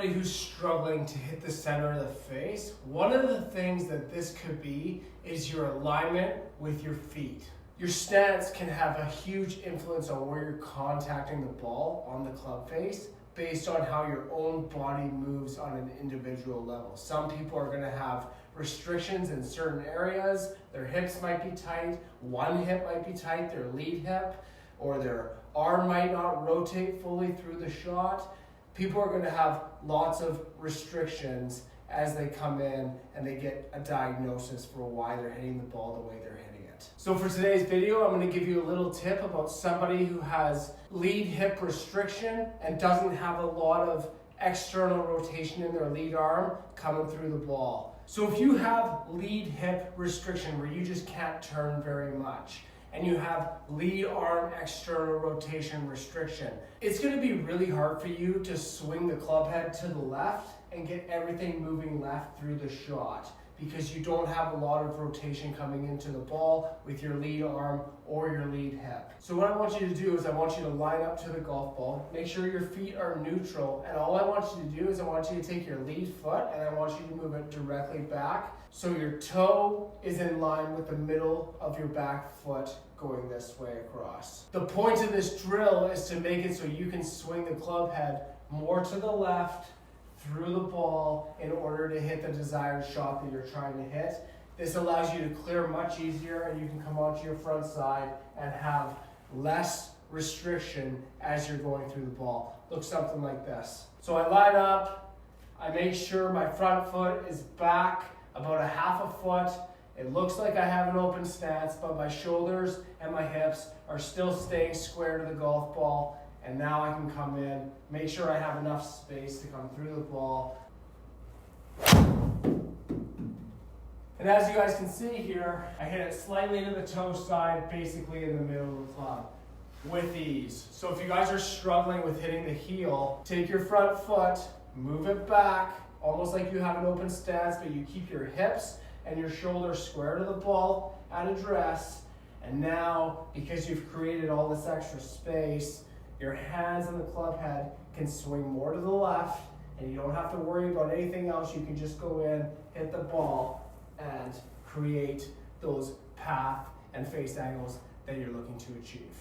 somebody who's struggling to hit the center of the face, one of the things that this could be is your alignment with your feet. Your stance can have a huge influence on where you're contacting the ball on the club face based on how your own body moves on an individual level. Some people are going to have restrictions in certain areas. Their hips might be tight, one hip might be tight, their lead hip, or their arm might not rotate fully through the shot. People are going to have lots of restrictions as they come in and they get a diagnosis for why they're hitting the ball the way they're hitting it. So for today's video, I'm going to give you a little tip about somebody who has lead hip restriction and doesn't have a lot of external rotation in their lead arm coming through the ball. So if you have lead hip restriction where you just can't turn very much, and you have lead arm external rotation restriction, it's going to be really hard for you to swing the club head to the left and get everything moving left through the shot because you don't have a lot of rotation coming into the ball with your lead arm or your lead hip. So what I want you to do is I want you to line up to the golf ball, make sure your feet are neutral, and all I want you to do is I want you to take your lead foot and I want you to move it directly back so your toe is in line with the middle of your back foot going this way across. The point of this drill is to make it so you can swing the club head more to the left through the ball in order to hit the desired shot that you're trying to hit. This allows you to clear much easier and you can come onto your front side and have less restriction as you're going through the ball. Looks something like this. So I line up, I make sure my front foot is back about a half a foot. It looks like I have an open stance, but my shoulders and my hips are still staying square to the golf ball. And now I can come in, make sure I have enough space to come through the ball. And as you guys can see here, I hit it slightly to the toe side, basically in the middle of the club, with ease. So if you guys are struggling with hitting the heel, take your front foot, move it back, almost like you have an open stance, but you keep your hips and your shoulders square to the ball at address. And now, because you've created all this extra space, your hands and the club head can swing more to the left, and you don't have to worry about anything else. You can just go in, hit the ball, and create those path and face angles that you're looking to achieve.